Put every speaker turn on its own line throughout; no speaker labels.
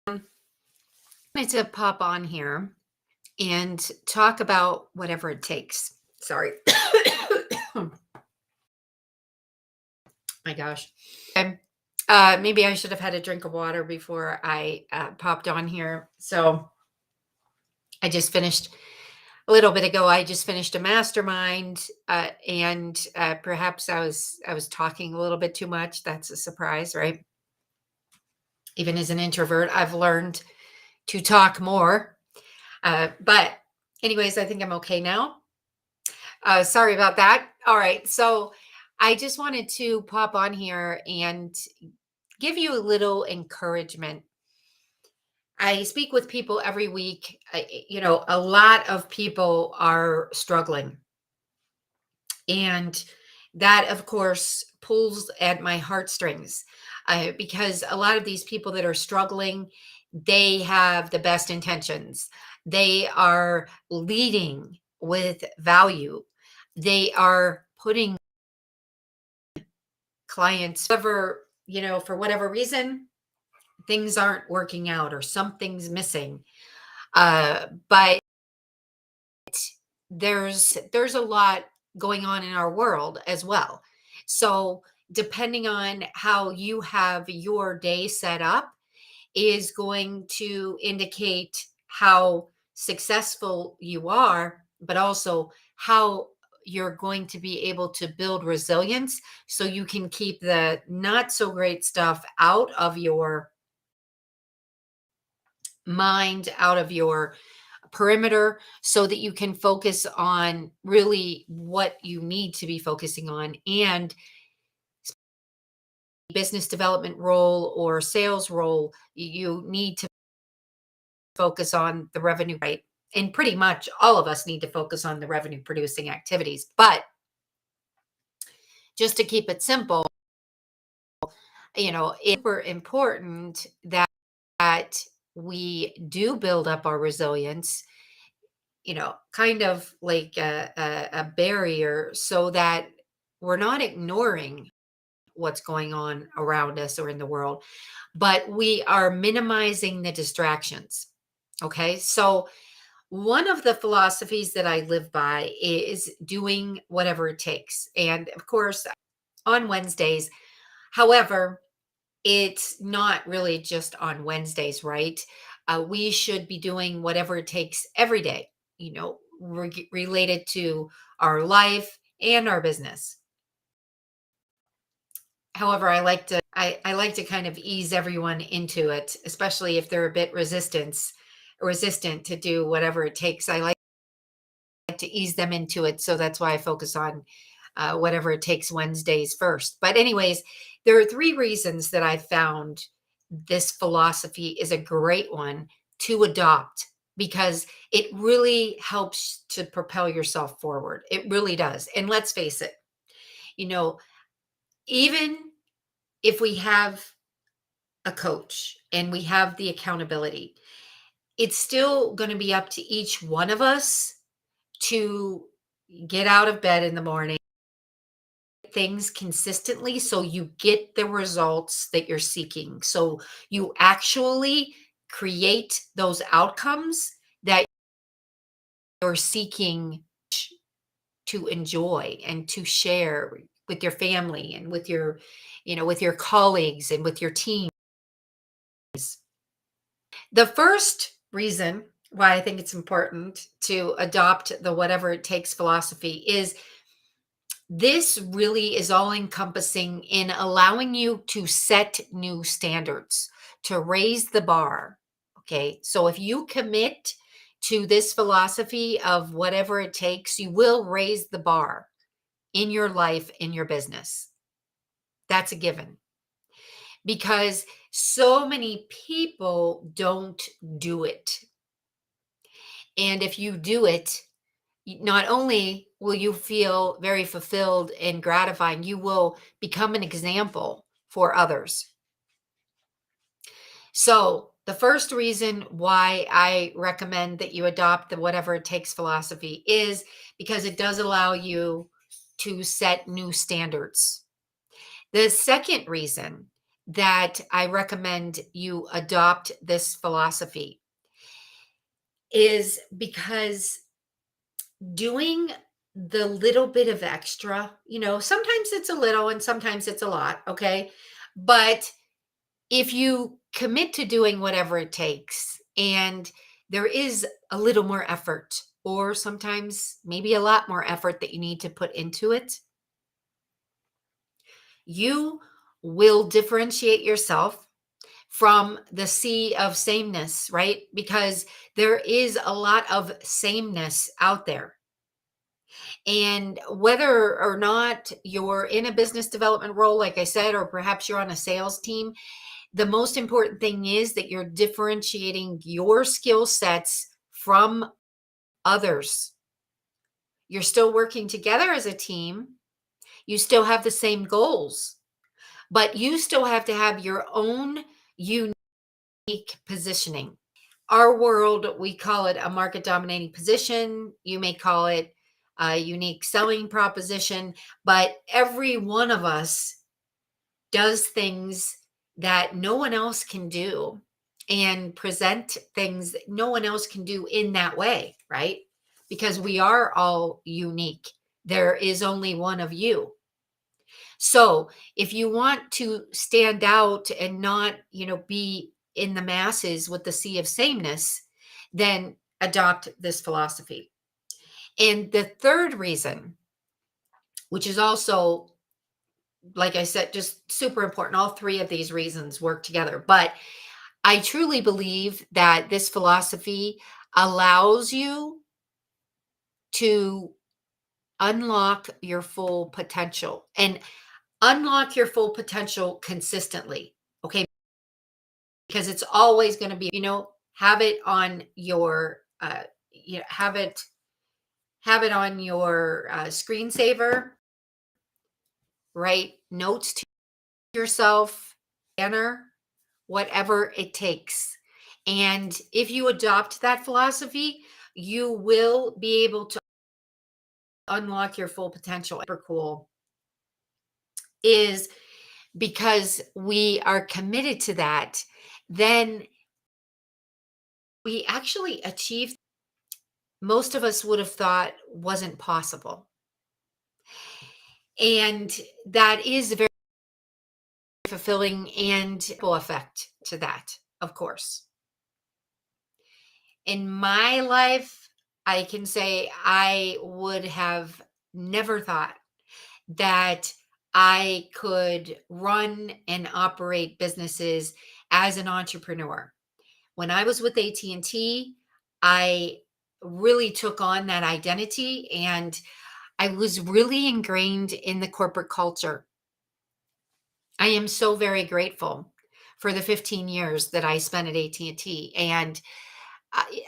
Wanted to pop on here and talk about whatever it takes. Sorry. My gosh. Um, maybe I should have had a drink of water before I popped on here. So I just finished a little bit ago. I just finished a mastermind, and perhaps I was talking a little bit too much. That's a surprise, right? Even as an introvert, I've learned to talk more. But anyways, I think I'm okay now. Sorry about that. All right. So I just wanted to pop on here and give you a little encouragement. I speak with people every week. A lot of people are struggling. And that, of course, pulls at my heartstrings because a lot of these people that are struggling, they have the best intentions. They are leading with value. They are putting clients, whoever, for whatever reason, things aren't working out or something's missing. But there's a lot going on in our world as well. So depending on how you have your day set up is going to indicate how successful you are, but also how you're going to be able to build resilience so you can keep the not so great stuff out of your mind, out of your perimeter, so that you can focus on really what you need to be focusing on. And business development role or sales role, you need to focus on the revenue, right? And pretty much all of us need to focus on the revenue producing activities. But just to keep it simple, it's super important that we do build up our resilience, kind of like a barrier so that we're not ignoring what's going on around us or in the world, but we are minimizing the distractions. Okay. So, one of the philosophies that I live by is doing whatever it takes. And of course, on Wednesdays, however, it's not really just on Wednesdays, right? We should be doing whatever it takes every day, related to our life and our business. However, I like to kind of ease everyone into it, especially if they're a bit resistant to do whatever it takes. I like to ease them into it. So that's why I focus on whatever it takes Wednesdays first. But, anyways, there are three reasons that I found this philosophy is a great one to adopt because it really helps to propel yourself forward. It really does. And let's face it, you know, even if we have a coach and we have the accountability, it's still going to be up to each one of us to get out of bed in the morning, things consistently so you get the results that you're seeking. So you actually create those outcomes that you're seeking to enjoy and to share with your family and with your colleagues and with your team. The first reason why I think it's important to adopt the whatever it takes philosophy is this really is all encompassing in allowing you to set new standards, to raise the bar. Okay. So if you commit to this philosophy of whatever it takes, you will raise the bar in your life, in your business. That's a given because so many people don't do it. And if you do it, not only will you feel very fulfilled and gratifying, you will become an example for others. So, the first reason why I recommend that you adopt the whatever it takes philosophy is because it does allow you to set new standards. The second reason that I recommend you adopt this philosophy is because doing the little bit of extra, sometimes it's a little and sometimes it's a lot, okay? But if you commit to doing whatever it takes and there is a little more effort or sometimes maybe a lot more effort that you need to put into it, you will differentiate yourself from the sea of sameness, right? Because there is a lot of sameness out there. And whether or not you're in a business development role, like I said, or perhaps you're on a sales team, the most important thing is that you're differentiating your skill sets from others. You're still working together as a team. You still have the same goals, but you still have to have your own unique positioning. Our world, we call it a market dominating position. You may call it a unique selling proposition, but every one of us does things that no one else can do and present things that no one else can do in that way, right? Because we are all unique. There is only one of you. So if you want to stand out and not, be in the masses with the sea of sameness, then adopt this philosophy. And the third reason, which is also, like I said, just super important, all three of these reasons work together. But I truly believe that this philosophy allows you to unlock your full potential and unlock your full potential consistently. Okay. Because it's always going to be, have it on your, have it on your screensaver, write notes to yourself, banner, whatever it takes. And if you adopt that philosophy, you will be able to unlock your full potential. Super cool is because we are committed to that, then we actually achieve most of us would have thought wasn't possible. And that is very fulfilling and effect to that, of course. In my life, I can say I would have never thought that I could run and operate businesses as an entrepreneur. When I was with AT&T, I really took on that identity and I was really ingrained in the corporate culture. I am so very grateful for the 15 years that I spent at AT&T and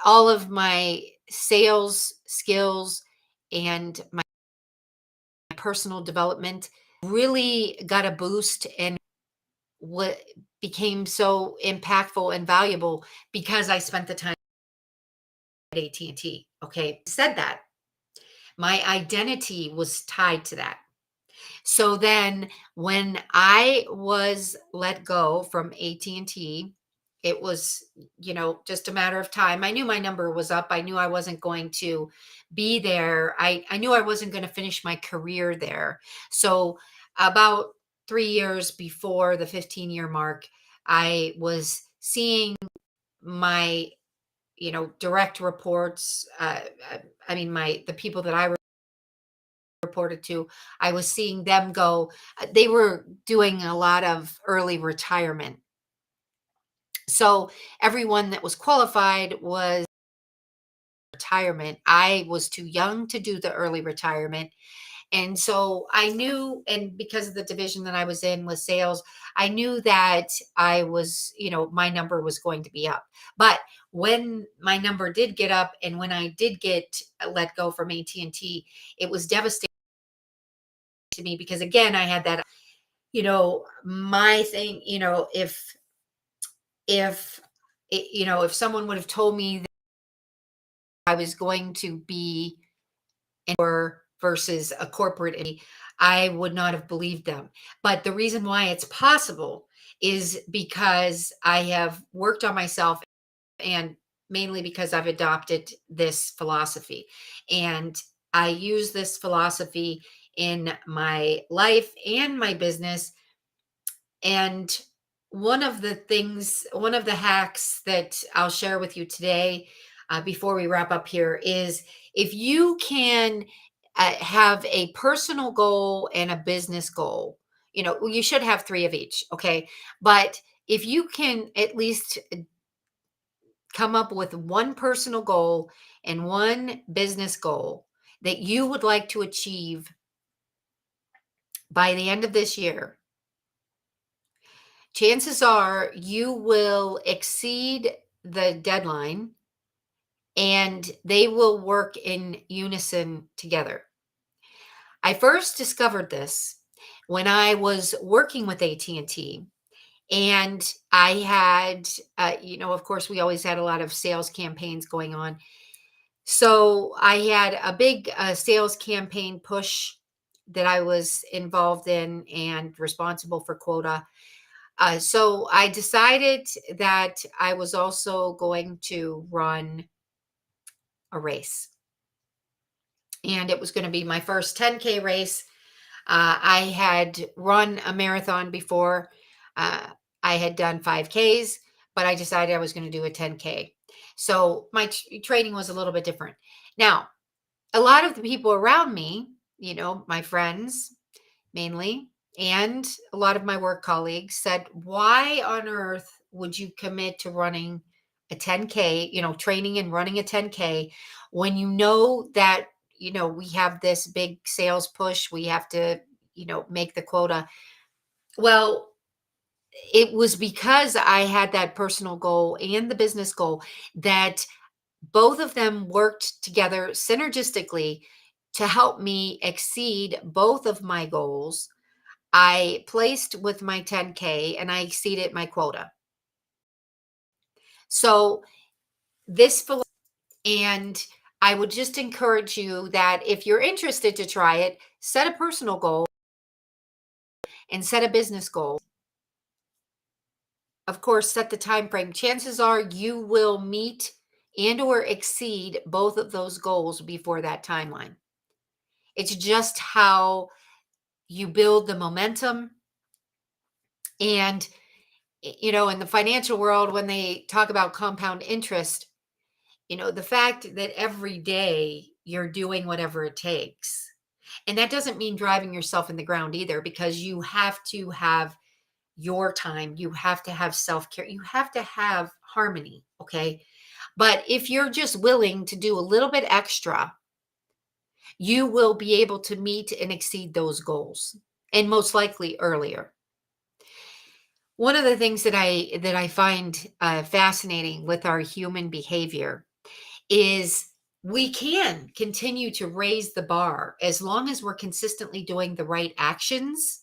all of my sales skills and my personal development really got a boost and what became so impactful and valuable because I spent the time at AT&T. Okay, said that my identity was tied to that. So then when I was let go from AT&T, it was, just a matter of time. I knew my number was up. I knew I wasn't going to be there. I knew I wasn't going to finish my career there. So about 3 years before the 15-year mark, I was seeing my, direct reports. I mean, the people that I reported to, I was seeing them go. They were doing a lot of early retirement. So everyone that was qualified was retirement. I was too young to do the early retirement. And so I knew, and because of the division that I was in with sales, I knew that I was, my number was going to be up. But when my number did get up and when I did get let go from AT&T, it was devastating to me because again, I had that, my thing, if if someone would have told me that I was going to be or versus a corporate, I would not have believed them. But the reason why it's possible is because I have worked on myself, and mainly because I've adopted this philosophy. And I use this philosophy in my life and my business. And one of the hacks that I'll share with you today, before we wrap up here, is if you can have a personal goal and a business goal. Well, you should have three of each, okay? But if you can at least come up with one personal goal and one business goal that you would like to achieve by the end of this year, chances are you will exceed the deadline and they will work in unison together. I first discovered this when I was working with AT&T, and I had of course we always had a lot of sales campaigns going on. So I had a big sales campaign push that I was involved in and responsible for quota. So I decided that I was also going to run a race, and it was going to be my first 10K race. I had run a marathon before. Uh, I had done 5Ks, but I decided I was going to do a 10K. So my training was a little bit different. Now, a lot of the people around me, my friends mainly, and a lot of my work colleagues said, "Why on earth would you commit to running a 10K, training and running a 10K when you know that, we have this big sales push, we have to, make the quota?" Well, it was because I had that personal goal and the business goal that both of them worked together synergistically to help me exceed both of my goals. I placed with my 10K and I exceeded my quota. So this and I would just encourage you that if you're interested to try it, set a personal goal and set a business goal. Of course, set the time frame. Chances are you will meet and or exceed both of those goals before that timeline. It's just how you build the momentum. And in the financial world, when they talk about compound interest, the fact that every day you're doing whatever it takes. And that doesn't mean driving yourself in the ground either, because you have to have your time. You have to have self care. You have to have harmony. Okay. But if you're just willing to do a little bit extra, you will be able to meet and exceed those goals, and most likely earlier. One of the things that I find fascinating with our human behavior is we can continue to raise the bar as long as we're consistently doing the right actions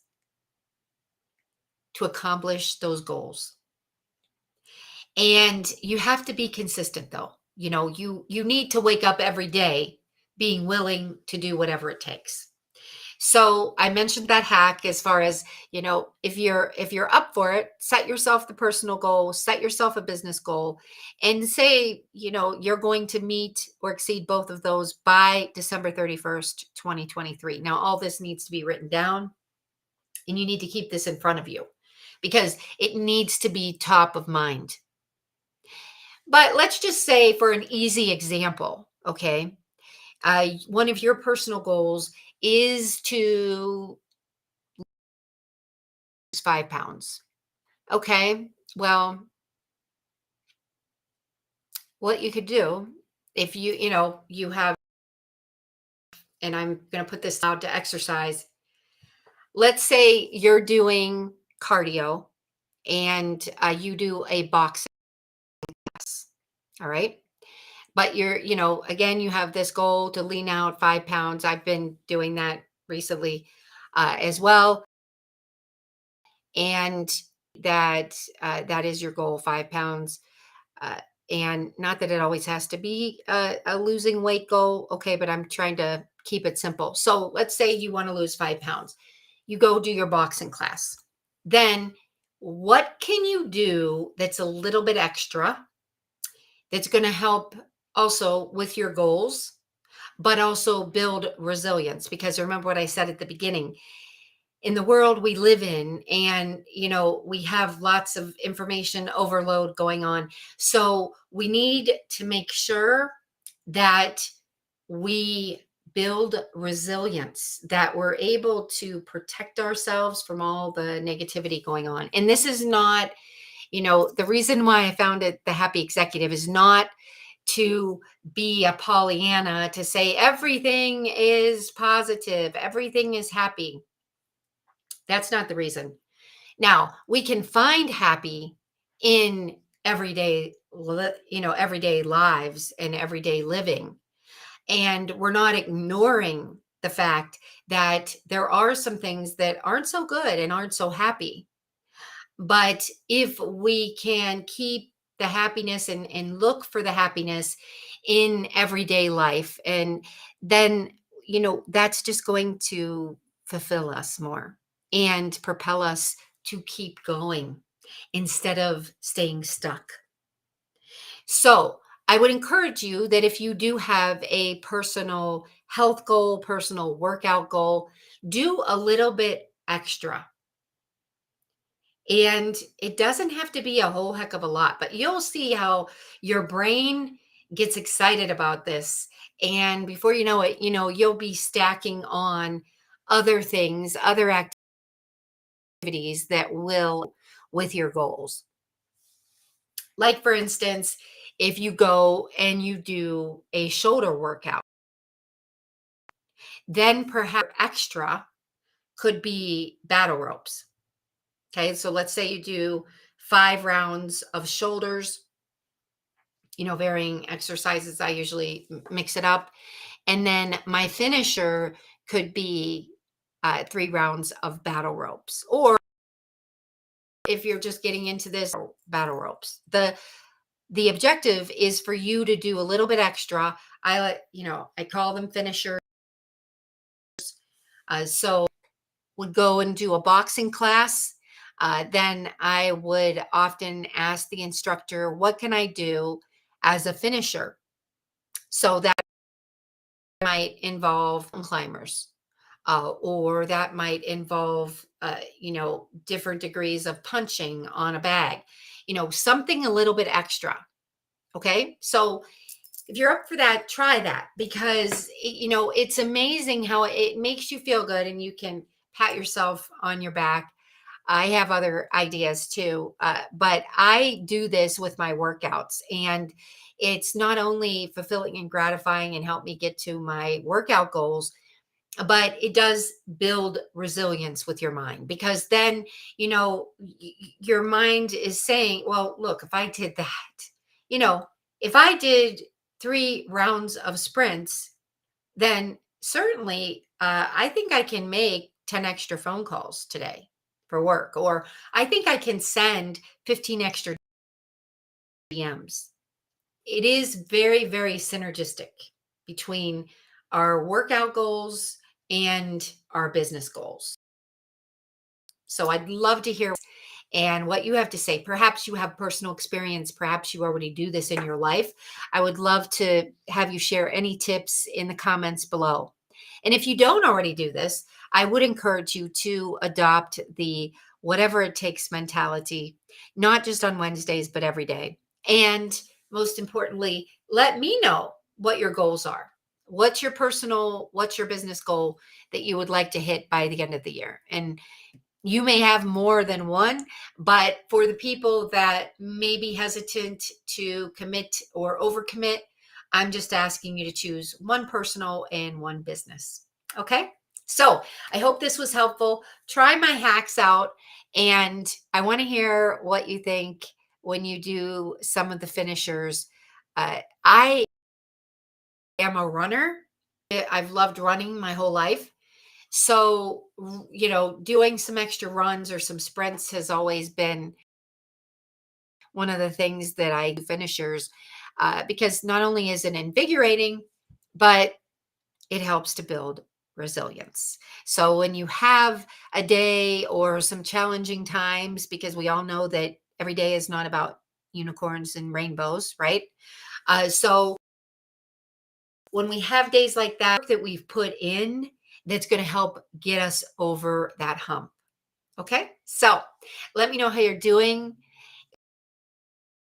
to accomplish those goals. And you have to be consistent though. You need to wake up every day being willing to do whatever it takes. So I mentioned that hack as far as, if you're up for it, set yourself the personal goal, set yourself a business goal, and say, you're going to meet or exceed both of those by December 31st, 2023. Now, all this needs to be written down, and you need to keep this in front of you because it needs to be top of mind. But let's just say, for an easy example, okay, one of your personal goals is to lose 5 pounds. Okay. Well, what you could do if you have, and I'm going to put this out to exercise. Let's say you're doing cardio and you do a boxing class. All right. But again, you have this goal to lean out 5 pounds. I've been doing that recently as well. And that is your goal, 5 pounds. Uh, and not that it always has to be a losing weight goal. Okay. But I'm trying to keep it simple. So let's say you want to lose 5 pounds. You go do your boxing class. Then What can you do that's a little bit extra that's going to help also with your goals, but also build resilience? Because remember what I said at the beginning, in the world we live in, and we have lots of information overload going on, so we need to make sure that we build resilience, that we're able to protect ourselves from all the negativity going on. And this is not, the reason why I founded the Happy Executive is not to be a Pollyanna, to say everything is positive, everything is happy. That's not the reason. Now, we can find happy in everyday lives and everyday living. And we're not ignoring the fact that there are some things that aren't so good and aren't so happy. But if we can keep the happiness and look for the happiness in everyday life, and then, that's just going to fulfill us more and propel us to keep going instead of staying stuck. So, I would encourage you that if you do have a personal health goal, personal workout goal, do a little bit extra. And it doesn't have to be a whole heck of a lot, but you'll see how your brain gets excited about this. And before you know it, you'll be stacking on other things, other activities that will with your goals. Like, for instance, if you go and you do a shoulder workout, then perhaps extra could be battle ropes. Okay. So let's say you do 5 rounds of shoulders, varying exercises. I usually mix it up. And then my finisher could be 3 rounds of battle ropes. Or if you're just getting into this, battle ropes. The objective is for you to do a little bit extra. I call them finishers. So would go and do a boxing class. Then I would often ask the instructor, what can I do as a finisher? So that might involve climbers, or that might involve, different degrees of punching on a bag, something a little bit extra. Okay. So if you're up for that, try that, because it's amazing how it makes you feel good and you can pat yourself on your back. I have other ideas too, but I do this with my workouts, and it's not only fulfilling and gratifying and help me get to my workout goals, but it does build resilience with your mind, because then your mind is saying, well, look, if I did that, you know if I did 3 rounds of sprints, then certainly I think I can make 10 extra phone calls today for work, or I think I can send 15 extra DMs. It is very, very synergistic between our workout goals and our business goals. So I'd love to hear and what you have to say. Perhaps you have personal experience, perhaps you already do this in your life. I would love to have you share any tips in the comments below. And if you don't already do this, I would encourage you to adopt the whatever it takes mentality, not just on Wednesdays, but every day. And most importantly, let me know what your goals are. What's your business goal that you would like to hit by the end of the year? And you may have more than one, but for the people that may be hesitant to commit or overcommit, I'm just asking you to choose one personal and one business. Okay. So I hope this was helpful. Try my hacks out, and I want to hear what you think when you do some of the finishers. I am a runner. I've loved running my whole life. So, doing some extra runs or some sprints has always been one of the things that I do finishers, because not only is it invigorating, but it helps to build resilience. So when you have a day or some challenging times, because we all know that every day is not about unicorns and rainbows, right? So when we have days like that we've put in, that's going to help get us over that hump. Okay. So let me know how you're doing.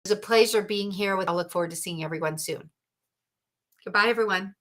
It was a pleasure being here with. I look forward to seeing everyone soon. Goodbye, everyone.